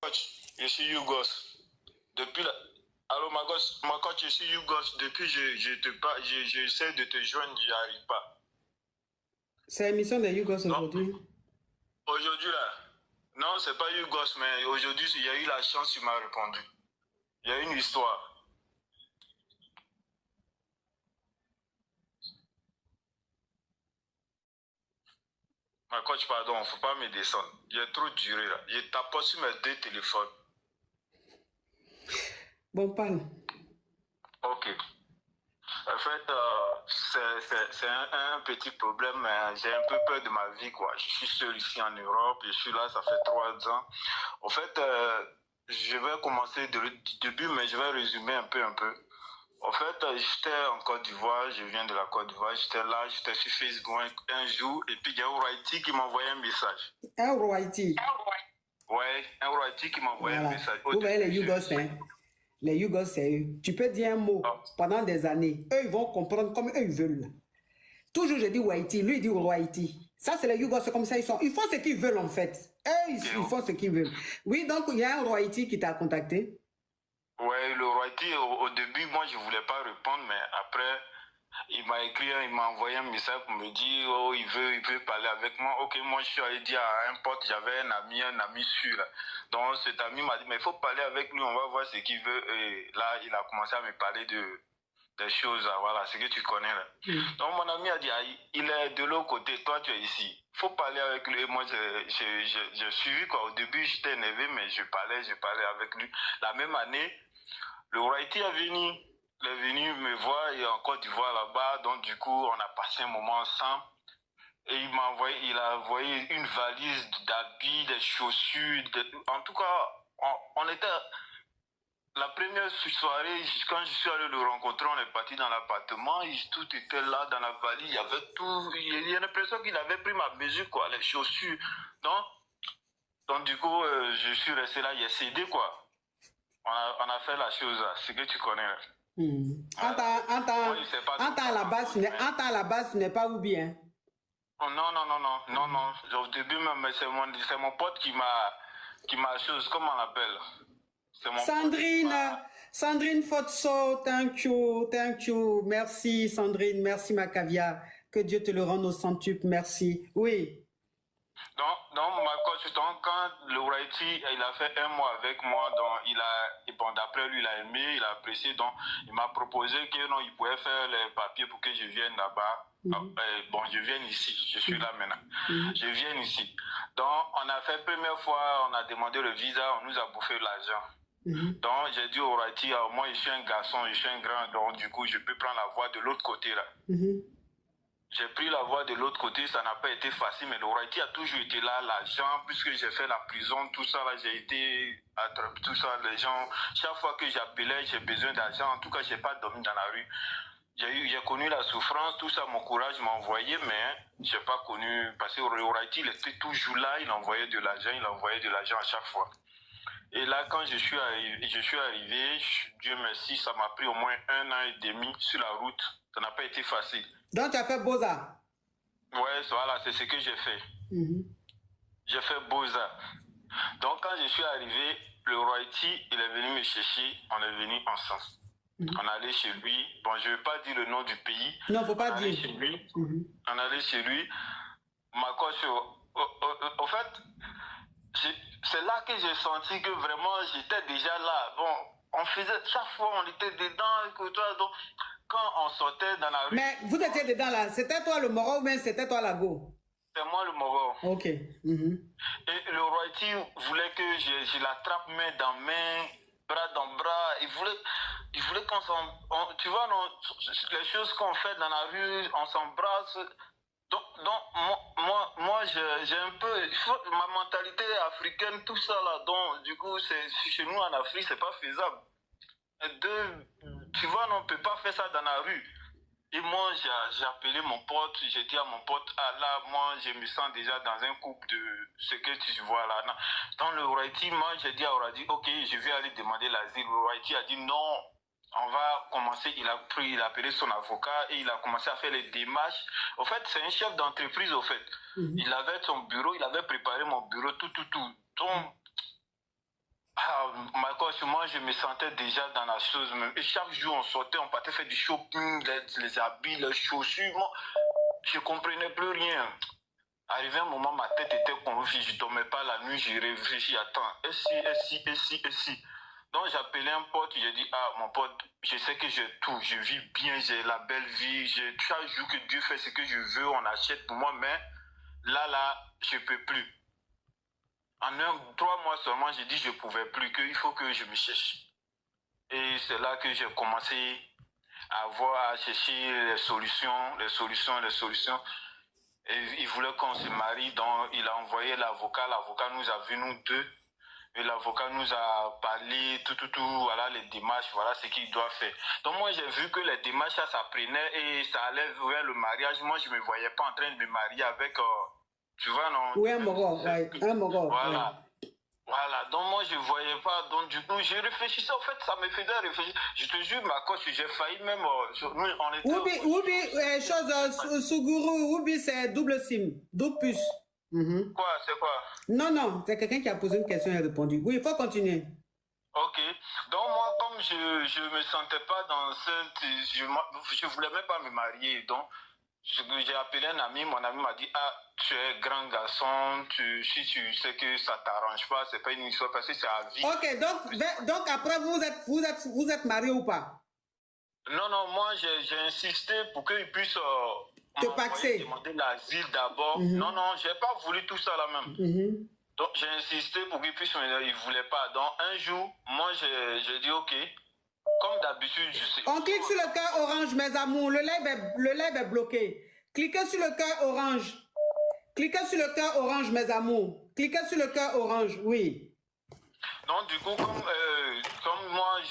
coach, je suis Yougos. Depuis la... Alors ma coach, je suis Yougos. Depuis j'essaie de te joindre, j'y arrive pas. C'est l'émission de Yougos aujourd'hui. Aujourd'hui là, non, c'est pas Yougos, mais aujourd'hui, il y a eu la chance, tu m'as répondu. Il y a une histoire. Ma coach, pardon, faut pas me descendre. J'ai trop duré là. Je tape sur mes 2 téléphones. Bon, parle. Ok. En fait, c'est un petit problème. J'ai un peu peur de ma vie, quoi. Je suis seul ici en Europe. Je suis là, ça fait 3 ans. En fait, je vais commencer du début, mais je vais résumer un peu. En fait, j'étais en Côte d'Ivoire. Je viens de la Côte d'Ivoire. J'étais là, j'étais sur Facebook un jour. Et puis, il y a Ouraïti qui m'a envoyé un message. Un Ouraïti. Ouais, un Ouraïti qui m'a envoyé un message. Vous voyez les Yougos, hein? Les Yougos, c'est eux. Tu peux dire un mot pendant des années. Eux, ils vont comprendre comme eux, ils veulent. Toujours, je dis Ouaïti. Lui, il dit Ouaïti. Ça, c'est les Yougos, c'est comme ça, ils sont. Ils font ce qu'ils veulent, en fait. Eux, ils font ce qu'ils veulent. Oui, donc, il y a un Ouaïti qui t'a contacté. Ouais, le Ouaïti, au début, moi, je voulais pas répondre, mais après, il m'a écrit, il m'a envoyé un message pour me dire, oh, il veut parler avec moi. Ok, moi, je suis allé dire à un pote, j'avais un ami sûr. Donc, cet ami m'a dit, mais il faut parler avec lui, on va voir ce qu'il veut. Et là, il a commencé à me parler des choses, voilà, ce que tu connais là. Donc, mon ami a dit, ah, il est de l'autre côté, toi, tu es ici. Faut parler avec lui. Et moi, j'ai suivi, quoi. Au début, j'étais énervé, mais je parlais avec lui. La même année, le Ouaïti est venu me voir et en Côte d'Ivoire là-bas. Donc, du coup, on a passé un moment ensemble. Et il a envoyé une valise d'habits, des chaussures. En tout cas, on était... La première soirée, quand je suis allé le rencontrer, on est parti dans l'appartement. Tout était là dans la valise. Il y avait tout. Il y a l'impression qu'il avait pris ma mesure, quoi, les chaussures. Donc du coup, je suis resté là, il a cédé, quoi. On a fait la chose là, ce que tu connais. À la base, tu n'es pas où bien. Non. Au début, même, c'est mon pote qui m'a chose, comment on l'appelle? Sandrine Fotso, thank you. Merci, Sandrine, merci, ma caviar. Que Dieu te le rende au centuple, merci. Oui. Donc ma coach, quand le Ouraïti, il a fait un mois avec moi, donc d'après lui, il a aimé, il a apprécié, donc il m'a proposé que non, il pouvait faire les papiers pour que je vienne là-bas. Bon, je viens ici, je suis là maintenant. Je viens ici. Donc, on a fait première fois, on a demandé le visa, on nous a bouffé l'argent. Donc, j'ai dit au Ouraïti, moi, je suis un garçon, je suis un grand, donc du coup, je peux prendre la voie de l'autre côté là. J'ai pris la voie de l'autre côté, ça n'a pas été facile, mais le Ouraïti a toujours été là, l'argent, puisque j'ai fait la prison, tout ça, là, j'ai été, tout ça, les gens, chaque fois que j'appelais, j'ai besoin d'argent, en tout cas, j'ai pas dormi dans la rue. J'ai connu la souffrance, tout ça, mon courage m'a envoyé, mais j'ai pas connu, parce que le Ouraïti, il était toujours là, il envoyait de l'argent à chaque fois. Et là, quand je suis arrivé, Dieu merci, ça m'a pris au moins 1 an et demi sur la route. Ça n'a pas été facile. Donc, tu as fait Beaux-Arts? Ouais, voilà, c'est ce que j'ai fait. J'ai fait Beaux-Arts. Donc, quand je suis arrivé, le Roiti, il est venu me chercher, on est venu ensemble. On allait chez lui. Bon, je ne vais pas dire le nom du pays. Non, faut pas dire. Chez lui. On allait chez lui. Ma coach, au fait, c'est là que j'ai senti que vraiment j'étais déjà là. Bon, on faisait, chaque fois on était dedans, donc quand on sortait dans la rue. Mais vous étiez dedans là, c'était toi le Moro ou bien c'était toi la Go? C'est moi le Moro. Ok. Et le Roiti voulait que je l'attrape main dans main, bras dans bras. Il voulait qu'on s'embrasse. Tu vois, non, les choses qu'on fait dans la rue, on s'embrasse. Donc moi j'ai un peu ma mentalité africaine, tout ça là, donc du coup chez nous en Afrique c'est pas faisable. Tu vois, on peut pas faire ça dans la rue. Et moi j'ai appelé mon pote, j'ai dit à mon pote, ah là moi je me sens déjà dans un couple de ce que tu vois là. Dans le Ouraïti, moi j'ai dit à Ouraïti, ok, je vais aller demander l'asile. Le Ouraïti a dit non. On va commencer, il a appelé son avocat et il a commencé à faire les démarches. Au fait, c'est un chef d'entreprise, au fait. Il avait son bureau, il avait préparé mon bureau, tout. Donc, coach, moi, je me sentais déjà dans la chose même. Et chaque jour, on sortait, on partait faire du shopping, les habits, les chaussures. Moi, je ne comprenais plus rien. Arrivé un moment, ma tête était confuse. Je ne dormais pas la nuit, j'ai réfléchi. Attends, et si. Donc, j'appelais un pote, j'ai dit, ah, mon pote, je sais que j'ai tout. Je vis bien, j'ai la belle vie. Chaque jour que Dieu fait ce que je veux, on achète pour moi. Mais là, je ne peux plus. En 3 mois seulement, j'ai dit je ne pouvais plus, qu'il faut que je me cherche. Et c'est là que j'ai commencé à chercher les solutions. Et il voulait qu'on se marie, donc il a envoyé l'avocat. L'avocat nous a vus, nous deux. Et l'avocat nous a parlé, voilà les démarches, voilà ce qu'il doit faire. Donc moi, j'ai vu que les démarches, ça prenait et ça allait vers le mariage. Moi, je ne me voyais pas en train de me marier avec... tu vois, non? Oui, un Moro, un Moro. Voilà. Ouais. Voilà, donc moi je ne voyais pas, donc du coup j'ai réfléchi, en fait ça me faisait réfléchir. Je te jure, ma coach, j'ai failli même, nous on était... Oubi, Suguru, Oubi c'est double SIM, double puce. Quoi, c'est quoi? Non, c'est quelqu'un qui a posé une question et répondu. Oui, il faut continuer. Ok, donc moi comme je ne me sentais pas dans cette... Je ne voulais même pas me marier, donc... J'ai appelé un ami, mon ami m'a dit, ah, tu es grand garçon, si tu sais que ça t'arrange pas, c'est pas une histoire parce que c'est à vie. Ok, donc après vous êtes marié ou pas? Non, moi j'ai insisté pour qu'il puisse te paxer. Demander l'asile d'abord. Non, j'ai pas voulu tout ça là même. Donc j'ai insisté pour qu'il puisse me dire, il voulait pas. Donc un jour, moi j'ai dit ok. Comme d'habitude, je sais. On clique sur le cœur orange, mes amours. Le live est bloqué. Cliquez sur le cœur orange. Cliquez sur le cœur orange, mes amours. Cliquez sur le cœur orange, oui. Donc, du coup, comme moi,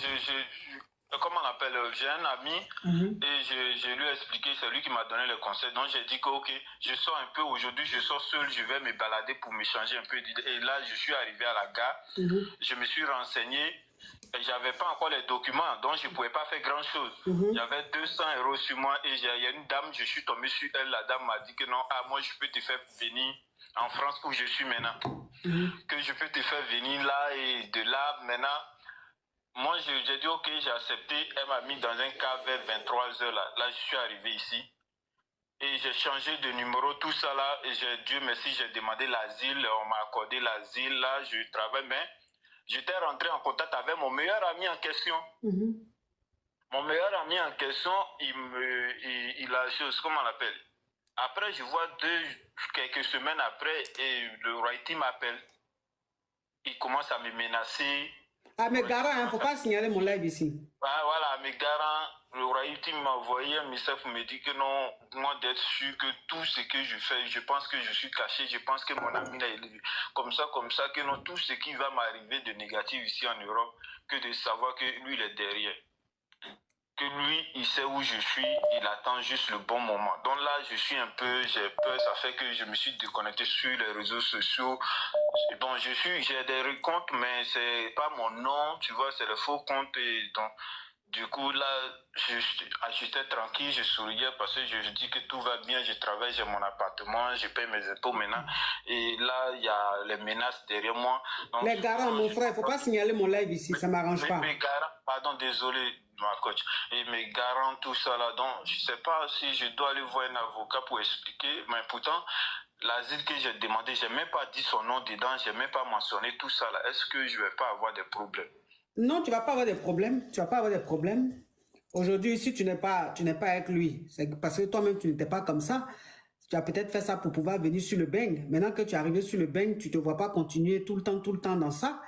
comment on appelle, j'ai un ami et je lui ai expliqué, c'est lui qui m'a donné le conseil. Donc, j'ai dit que, ok, je sors un peu aujourd'hui, je sors seul, je vais me balader pour me changer un peu. Et là, je suis arrivé à la gare, je me suis renseigné. Je n'avais pas encore les documents, donc je ne pouvais pas faire grand-chose. J'avais 200 € sur moi et il y a une dame, je suis tombé sur elle. La dame m'a dit que non, moi je peux te faire venir en France où je suis maintenant. Que je peux te faire venir là et de là maintenant. Moi j'ai dit ok, j'ai accepté. Elle m'a mis dans un cas vers 23 h là. Là je suis arrivé ici. Et j'ai changé de numéro, tout ça là. Et Dieu merci, j'ai demandé l'asile, on m'a accordé l'asile. Là je travaille, mais... J'étais rentré en contact avec mon meilleur ami en question. Mon meilleur ami en question, il a chose, comment on l'appelle? Après, je vois quelques semaines après, et le Royalty m'appelle. Il commence à me menacer. À mes garants, il ne faut pas signaler mon live ici. Ah, voilà, à mes garants, le Royalty m'a envoyé un message pour me dire que non, moi d'être sûr que tout ce que je fais, je pense que je suis caché, je pense que mon ami là, il est comme ça, que non, tout ce qui va m'arriver de négatif ici en Europe, que de savoir que lui, il est derrière. Que lui, il sait où je suis, il attend juste le bon moment. Donc là, je suis un peu, j'ai peur, ça fait que je me suis déconnecté sur les réseaux sociaux. Bon, j'ai des comptes, mais c'est pas mon nom, tu vois, c'est le faux compte. Et donc, du coup, là, j'étais tranquille, je souriais parce que je dis que tout va bien, je travaille, j'ai mon appartement, je paye mes impôts maintenant. Et là, il y a les menaces derrière moi. Donc, les garants, mon frère, il ne faut pas signaler mon live ici, ça ne m'arrange pas. Mes garants, pardon, désolé, ma coach. Et mes garants, tout ça là, donc je ne sais pas si je dois aller voir un avocat pour expliquer, mais pourtant, l'asile que j'ai demandé, je n'ai même pas dit son nom dedans, je n'ai même pas mentionné tout ça là. Est-ce que je ne vais pas avoir des problèmes? Non, tu ne vas pas avoir des problèmes. Tu ne vas pas avoir des problèmes. Aujourd'hui, si tu n'es pas avec lui, c'est parce que toi-même, tu n'étais pas comme ça. Tu as peut-être fait ça pour pouvoir venir sur le bang. Maintenant que tu es arrivé sur le bang, tu ne te vois pas continuer tout le temps dans ça.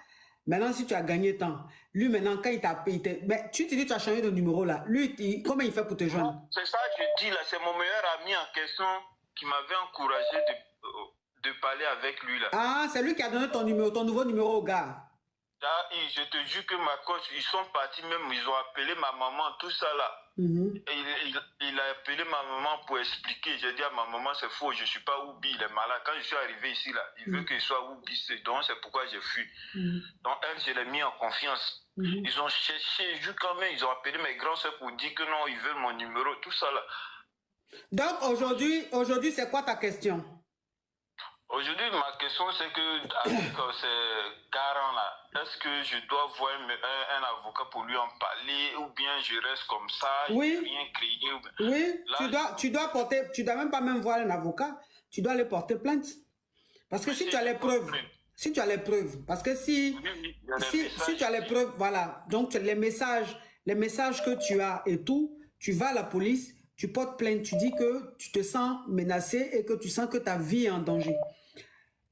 Maintenant, si tu as gagné temps, lui, maintenant, quand il t'a payé, mais tu te dis, tu as changé de numéro là. Lui, comment il fait pour te joindre? C'est ça que je dis là. C'est mon meilleur ami en question qui m'avait encouragé de parler avec lui là. Ah, c'est lui qui a donné ton numéro, ton nouveau numéro au gars. Là, je te jure que ma coach, ils sont partis même, ils ont appelé ma maman, tout ça là. Et il a appelé ma maman pour expliquer. J'ai dit à ma maman, c'est faux, je ne suis pas Oubi, il est malade. Quand je suis arrivé ici, là, il veut qu'il soit Oubi, donc c'est pourquoi j'ai fui. Donc elle, je l'ai mis en confiance. Ils ont cherché, jusqu'à même, ils ont appelé mes grands soeurs pour dire que non, ils veulent mon numéro, tout ça là. Donc aujourd'hui, c'est quoi ta question? Aujourd'hui, ma question, c'est que avec ces garants-là, est-ce que je dois voir un avocat pour lui en parler ou bien je reste comme ça, Oui. je n'ai rien créé. Oui, Là, tu dois même pas même voir un avocat, tu dois aller porter plainte. Parce que si tu as les preuves, parce que si tu as les preuves, voilà, donc les messages que tu as et tout, tu vas à la police, tu portes plainte, tu dis que tu te sens menacé et que tu sens que ta vie est en danger.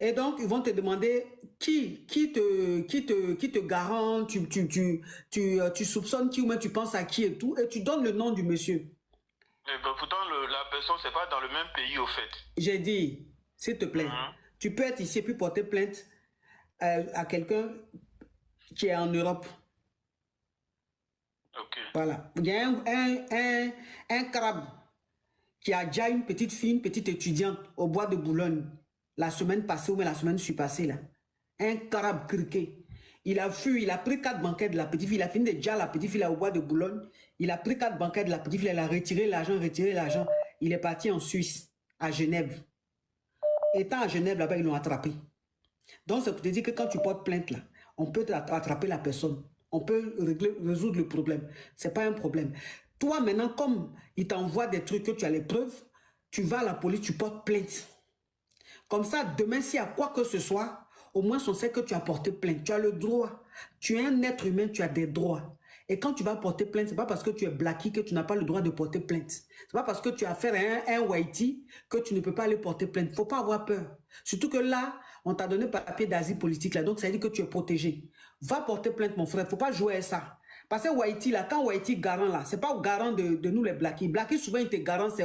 Et donc, ils vont te demander qui te garant, tu soupçonnes qui ou même tu penses à qui et tout, et tu donnes le nom du monsieur. mais pourtant, la personne, c'est pas dans le même pays, au fait. J'ai dit, s'il te plaît, tu peux être ici et puis porter plainte à quelqu'un qui est en Europe. Ok. Voilà. Il y a un crabe qui a déjà une petite fille, une petite étudiante au bois de Boulogne, la semaine passée ou même la semaine passée là. Un crabe criquet. Il a fui, il a pris 4 banquettes de la petite fille, il a fini déjà la petite fille là au bois de Boulogne. Il a pris 4 banquettes de la petite fille, il a retiré l'argent. Il est parti en Suisse, à Genève. Étant à Genève, là-bas, ils l'ont attrapé. Donc, ça te dire que quand tu portes plainte, là, on peut attraper la personne. On peut résoudre le problème. Ce n'est pas un problème. Toi, maintenant, comme il t'envoie des trucs que tu as les preuves, tu vas à la police, tu portes plainte. Comme ça, demain, s'il y a quoi que ce soit, au moins, on sait que tu as porté plainte. Tu as le droit. Tu es un être humain, tu as des droits. Et quand tu vas porter plainte, ce n'est pas parce que tu es blacky que tu n'as pas le droit de porter plainte. Ce n'est pas parce que tu as affaire à un Whitey que tu ne peux pas aller porter plainte. Il ne faut pas avoir peur. Surtout que là, on t'a donné papier d'asile politique, là, donc ça veut dire que tu es protégé. Va porter plainte, mon frère. Il ne faut pas jouer à ça. Parce que Whitey, là, quand Whitey garant, là, ce n'est pas au garant de nous les blackies. Blackies, souvent, il te garant, c'est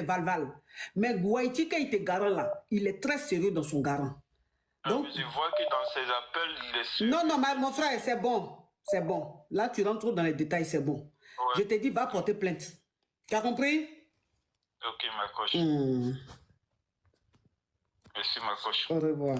Val-Val. Mais Whitey, quand il te garant, là, il est très sérieux dans son garant. Donc, je vois que dans ses appels, il est sérieux. Non, mon frère, c'est bon. C'est bon. Là, tu rentres trop dans les détails, c'est bon. Ouais. Je t'ai dit, va porter plainte. Tu as compris? Ok, ma coche. Merci, ma coche. Au revoir.